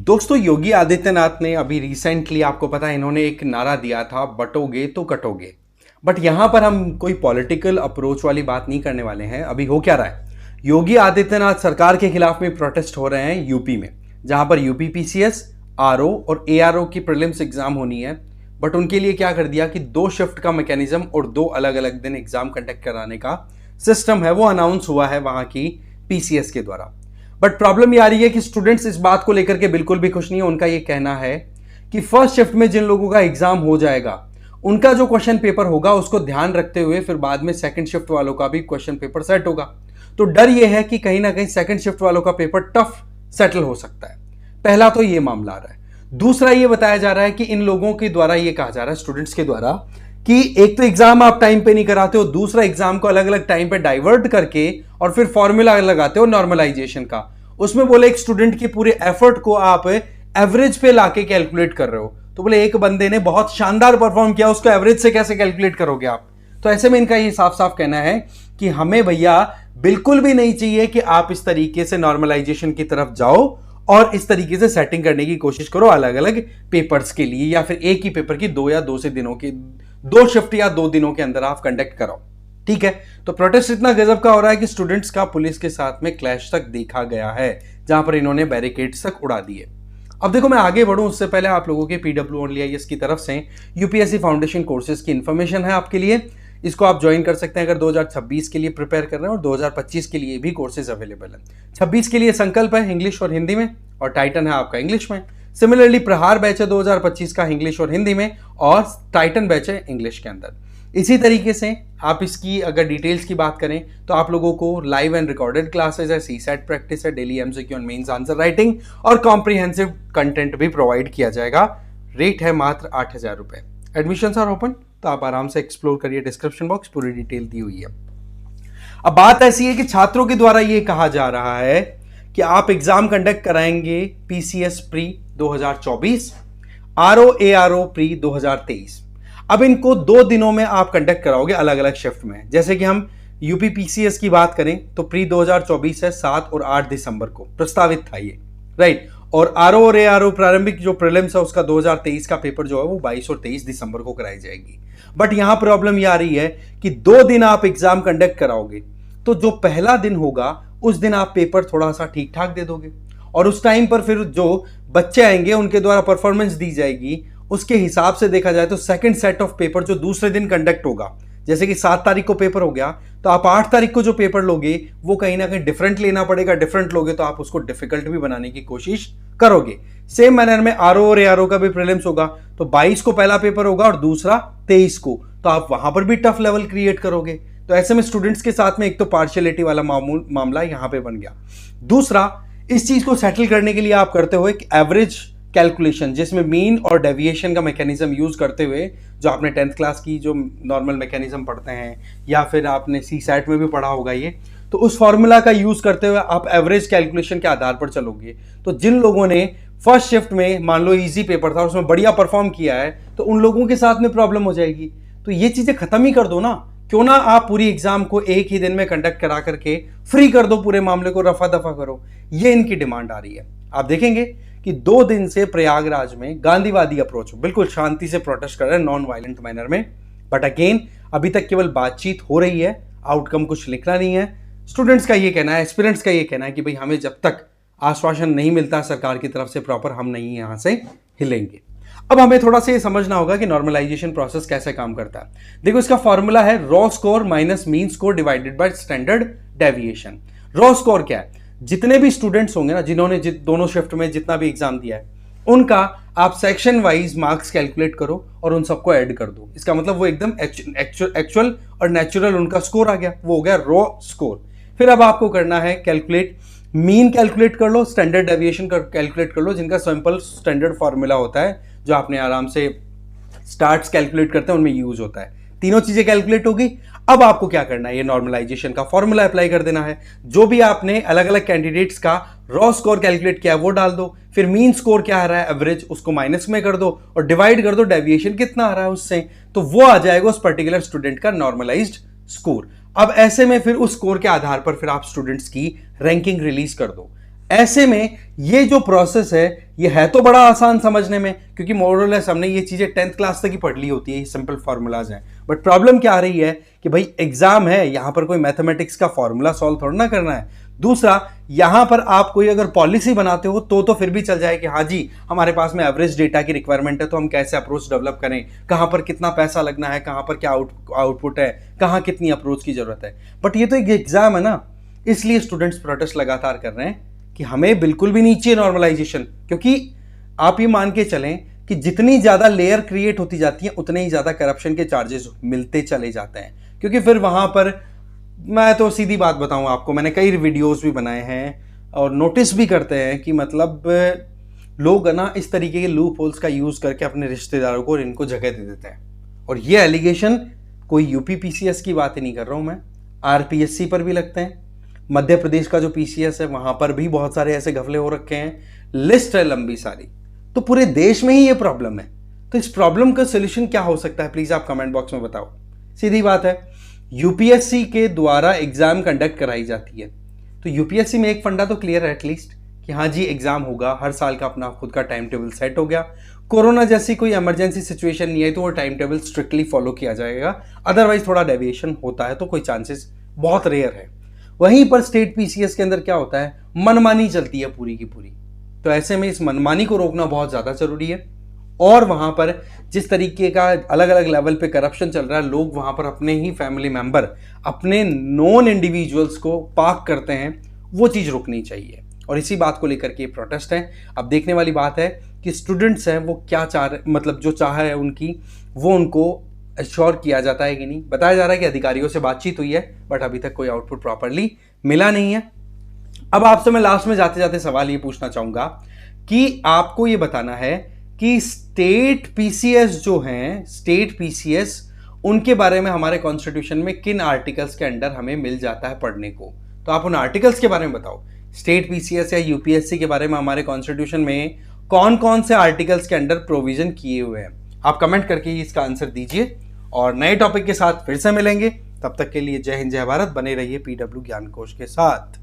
दोस्तों, योगी आदित्यनाथ ने अभी रिसेंटली, आपको पता है, इन्होंने एक नारा दिया था, बटोगे तो कटोगे। बट यहां पर हम कोई पॉलिटिकल अप्रोच वाली बात नहीं करने वाले हैं। अभी हो क्या रहा है, योगी आदित्यनाथ सरकार के खिलाफ में प्रोटेस्ट हो रहे हैं यूपी में, जहां पर यूपी पीसीएस, आरओ और एआरओ की प्रीलिम्स एग्जाम होनी है। बट उनके लिए क्या कर दिया कि 2 शिफ्ट का मैकेनिज्म और 2 अलग अलग दिन एग्जाम कंडक्ट कराने का सिस्टम है, वो अनाउंस हुआ है वहां की पीसीएस के द्वारा। बट प्रॉब्लम ये आ रही है कि स्टूडेंट्स इस बात को लेकर के बिल्कुल भी खुश नहीं है। उनका ये कहना है कि फर्स्ट शिफ्ट में जिन लोगों का एग्जाम हो जाएगा, उनका जो क्वेश्चन पेपर होगा उसको ध्यान रखते हुए फिर बाद में सेकंड शिफ्ट वालों का भी क्वेश्चन पेपर सेट होगा। तो डर ये है कि कहीं ना कहीं सेकंड शिफ्ट वालों का पेपर टफ सेटल हो सकता है। पहला तो ये मामला आ रहा है। दूसरा ये बताया जा रहा है कि इन लोगों के द्वारा ये कहा जा रहा है, स्टूडेंट्स के द्वारा, कि एक तो एग्जाम आप टाइम पे नहीं कराते हो, दूसरा एग्जाम को अलग अलग टाइम पे डाइवर्ट करके और फिर फॉर्मूला लगाते हो नॉर्मलाइजेशन का। उसमें बोले एक स्टूडेंट के पूरे एफर्ट को आप एवरेज पे लाके कैलकुलेट कर रहे हो। तो बोले एक बंदे ने बहुत शानदार परफॉर्म किया, उसको एवरेज से कैसे कैलकुलेट करोगे आप। तो ऐसे में इनका ये साफ साफ कहना है कि हमें भैया बिल्कुल भी नहीं चाहिए कि आप इस तरीके से नॉर्मलाइजेशन की तरफ जाओ और इस तरीके से सेटिंग करने की कोशिश करो अलग अलग पेपर्स के लिए, या फिर एक ही पेपर की 2 या 2 से दिनों की 2 शिफ्ट या 2 दिनों के अंदर आप कंडक्ट कराओ। ठीक है, तो प्रोटेस्ट इतना गजब का हो रहा है कि स्टूडेंट्स का पुलिस के साथ में क्लैश तक देखा गया है, जहां पर इन्होंने बैरिकेड्स तक उड़ा दिए। अब देखो, मैं आगे बढ़ूं उससे पहले आप लोगों के PWOnlyIAS की तरफ से यूपीएससी फाउंडेशन कोर्सेज की इंफॉर्मेशन है आपके लिए। इसको आप ज्वाइन कर सकते हैं अगर 2026 के लिए प्रिपेयर कर रहे हैं, और 2025 के लिए भी कोर्सेज अवेलेबल है। 26 के लिए संकल्प है इंग्लिश और हिंदी में, और टाइटन है आपका इंग्लिश में। सिमिलरली प्रहार बैच है 2025 का इंग्लिश और हिंदी में, और टाइटन बैच है इंग्लिश के अंदर। इसी तरीके से आप इसकी अगर डिटेल्स की बात करें तो आप लोगों को लाइव एंड रिकॉर्डेड क्लासेस है, सीसैट प्रैक्टिस है, daily MCQ and mains answer writing और कॉम्प्रिहेंसिव कंटेंट भी प्रोवाइड किया जाएगा। रेट है मात्र 8,000 रुपए। एडमिशंस आर ओपन, तो आप आराम से एक्सप्लोर करिए, डिस्क्रिप्शन बॉक्स पूरी डिटेल दी हुई है। अब बात ऐसी है कि छात्रों के द्वारा यह कहा जा रहा है कि आप एग्जाम कंडक्ट कराएंगे PCS pre 2024, RO ARO pre 2023। अब इनको 2 दिनों में आप कंडक्ट कराओगे अलग अलग शिफ्ट में। जैसे कि हम यूपी पीसीएस की बात करें तो प्री 2024 है 7 और 8 दिसंबर को प्रस्तावित था ये, राइट। और आरओ और एआरओ प्रारंभिक जो प्रीलिम्स है उसका 2023 का पेपर जो है वो 22 और 23 दिसंबर को कराई जाएगी। बट यहां प्रॉब्लम यह आ रही है कि 2 दिन आप एग्जाम कंडक्ट कराओगे, तो जो पहला दिन होगा उस दिन आप पेपर थोड़ा सा ठीक ठाक दे दोगे, और उस टाइम पर फिर जो बच्चे आएंगे उनके द्वारा परफॉर्मेंस दी जाएगी, उसके हिसाब से देखा जाए तो सेकंड सेट ऑफ पेपर जो दूसरे दिन कंडक्ट होगा, जैसे कि 7 तारीख को पेपर हो गया, तो आप 8 तारीख को जो पेपर लोगे वो कहीं ना कहीं डिफरेंट लेना पड़ेगा। डिफरेंट लोगे तो आप उसको डिफिकल्ट भी बनाने की कोशिश करोगे। सेम मैनर में आरओ और एआरओ का भी प्रीलिम्स होगा, तो 22 को पहला पेपर होगा और दूसरा 23 को, तो आप वहां पर भी टफ लेवल क्रिएट करोगे। तो ऐसे में स्टूडेंट्स के साथ में एक तो पार्शियलिटी वाला मामला यहां पे बन गया। दूसरा, इस चीज को सेटल करने के लिए आप करते हो एक एवरेज कैलकुलेशन, जिसमें मीन और डेविएशन का मैकेनिज्म यूज करते हुए, जो आपने 10th क्लास की जो नॉर्मल मैकेनिज्म पढ़ते हैं या फिर आपने सीसैट में भी पढ़ा होगा ये, तो उस फॉर्मूला का यूज करते हुए आप एवरेज कैलकुलेशन के आधार पर चलोगे। तो जिन लोगों ने फर्स्ट शिफ्ट में मान लो इजी पेपर था, उसमें बढ़िया परफॉर्म किया है, तो उन लोगों के साथ में प्रॉब्लम हो जाएगी। तो ये चीजें खत्म ही कर दो ना। क्यों ना आप पूरी एग्जाम को एक ही दिन में कंडक्ट करा करके फ्री कर दो, पूरे मामले को रफा दफा करो। ये इनकी डिमांड आ रही है। आप देखेंगे कि 2 दिन से प्रयागराज में गांधीवादी अप्रोच, बिल्कुल शांति से प्रोटेस्ट कर रहे हैं, नॉन वायलेंट मैनर में। बट अगेन अभी तक केवल बातचीत हो रही है, आउटकम कुछ लिखना नहीं है। स्टूडेंट्स का ये कहना है, एस्पिरेंट्स का ये कहना है कि भाई हमें जब तक आश्वासन नहीं मिलता सरकार की तरफ से प्रॉपर, हम नहीं यहां से हिलेंगे। अब हमें थोड़ा सा ये समझना होगा कि नॉर्मलाइजेशन प्रोसेस कैसे काम करता है। देखो, इसका फॉर्मूला है raw score minus mean score divided by standard deviation. Raw score क्या है? जितने भी स्टूडेंट्स होंगे ना, जिन्होंने दोनों शिफ्ट में जितना भी एग्जाम दिया है, उनका आप सेक्शन वाइज मार्क्स कैलकुलेट करो और उन सबको ऐड कर दो। इसका मतलब वो एकदम एक्चुअल और नेचुरल उनका स्कोर आ गया, वो हो गया रॉ स्कोर। फिर अब आपको करना है कैलकुलेट, मीन कैलकुलेट कर लो, स्टैंडर्ड डेविएशन कैलकुलेट कर लो, जिनका सिंपल स्टैंडर्ड फॉर्मूला होता है जो आपने आराम से स्टार्ट्स कैलकुलेट करते हैं उनमें यूज होता है। तीनों चीजें कैलकुलेट होगी। अब आपको क्या करना है, ये नॉर्मलाइजेशन का फॉर्मूला अप्लाई कर देना है। जो भी आपने अलग अलग कैंडिडेट्स का रॉ स्कोर कैलकुलेट किया है वो डाल दो, फिर मीन स्कोर क्या आ रहा है एवरेज, उसको माइनस में कर दो और डिवाइड कर दो डेविएशन कितना आ रहा है उससे, तो वो आ जाएगा उस पर्टिकुलर स्टूडेंट का नॉर्मलाइज्ड स्कोर। अब ऐसे में फिर उस स्कोर के आधार पर फिर आप स्टूडेंट्स की रैंकिंग रिलीज कर दो। ऐसे में ये जो प्रोसेस है ये है तो बड़ा आसान समझने में, क्योंकि मोरलेस हमने ये चीजें 10th क्लास तक ही पढ़ ली होती है, ये सिंपल फार्मूलाज हैं। बट प्रॉब्लम क्या आ रही है कि भाई एग्जाम है, यहां पर कोई मैथमेटिक्स का फॉर्मूला सॉल्व थोड़ा ना करना है। दूसरा, यहां पर आप कोई अगर पॉलिसी बनाते हो तो फिर भी चल जाए कि हाँ जी हमारे पास में एवरेज डेटा की रिक्वायरमेंट है, तो हम कैसे अप्रोच डेवलप करें, कहां पर कितना पैसा लगना है, कहां पर क्या आउटपुट है, कहां कितनी अप्रोच की जरूरत है। बट ये तो एक एग्जाम है ना, इसलिए स्टूडेंट्स प्रोटेस्ट लगातार कर रहे हैं कि हमें बिल्कुल भी नहीं चाहिए नॉर्मलाइजेशन। क्योंकि आप ये मान के चलें कि जितनी ज्यादा लेयर क्रिएट होती जाती है उतने ही ज्यादा करप्शन के चार्जेस मिलते चले जाते हैं। क्योंकि फिर वहां पर मैं तो सीधी बात बताऊं आपको, मैंने कई वीडियोस भी बनाए हैं और नोटिस भी करते हैं कि मतलब लोग ना इस तरीके के लूप होल्स का यूज करके अपने रिश्तेदारों को और इनको जगह दे देते हैं। और ये एलिगेशन कोई यूपी पीसीएस की बात ही नहीं कर रहा हूं मैं, आरपीएससी पर भी लगते हैं। मध्य प्रदेश का जो पीसीएस है वहां पर भी बहुत सारे ऐसे घपले हो रखे हैं, लिस्ट है लंबी सारी। तो पूरे देश में ही ये प्रॉब्लम है। तो इस प्रॉब्लम का सोल्यूशन क्या हो सकता है, प्लीज आप कमेंट बॉक्स में बताओ। सीधी बात है, यूपीएससी के द्वारा एग्जाम कंडक्ट कराई जाती है, तो यूपीएससी में एक फंडा तो क्लियर है एटलीस्ट कि हाँ जी एग्जाम होगा, हर साल का अपना खुद का टाइम टेबल सेट हो गया। कोरोना जैसी कोई इमरजेंसी सिचुएशन नहीं है तो वो टाइम टेबल स्ट्रिक्टली फॉलो किया जाएगा, अदरवाइज थोड़ा डेविएशन होता है तो कोई चांसेस बहुत रेयर है। वहीं पर स्टेट पीसीएस के अंदर क्या होता है, मनमानी चलती है पूरी की पूरी। तो ऐसे में इस मनमानी को रोकना बहुत ज्यादा जरूरी है। और वहां पर जिस तरीके का अलग अलग लेवल पे करप्शन चल रहा है, लोग वहां पर अपने ही फैमिली मेंबर, अपने नॉन इंडिविजुअल्स को पाक करते हैं, वो चीज रुकनी चाहिए। और इसी बात को लेकर के ये प्रोटेस्ट है। अब देखने वाली बात है कि स्टूडेंट्स हैं वो क्या चाह रहे, मतलब जो चाह है उनकी वो उनको एश्योर किया जाता है कि नहीं। बताया जा रहा है कि अधिकारियों से बातचीत हुई है बट अभी तक कोई आउटपुट प्रॉपरली मिला नहीं है। अब आपसे मैं लास्ट में जाते जाते सवाल ये पूछना चाहूंगा कि आपको ये बताना है कि स्टेट पीसीएस जो हैं, स्टेट पीसीएस, उनके बारे में हमारे कॉन्स्टिट्यूशन में किन आर्टिकल्स के अंडर हमें मिल जाता है पढ़ने को। तो आप उन आर्टिकल्स के बारे में बताओ। स्टेट पीसीएस या यूपीएससी के बारे में हमारे कॉन्स्टिट्यूशन में कौन कौन से आर्टिकल्स के अंडर प्रोविजन किए हुए हैं, आप कमेंट करके इसका आंसर दीजिए। और नए टॉपिक के साथ फिर से मिलेंगे, तब तक के लिए जय हिंद जय भारत। बने रहिए पीडब्ल्यू ज्ञान कोश के साथ।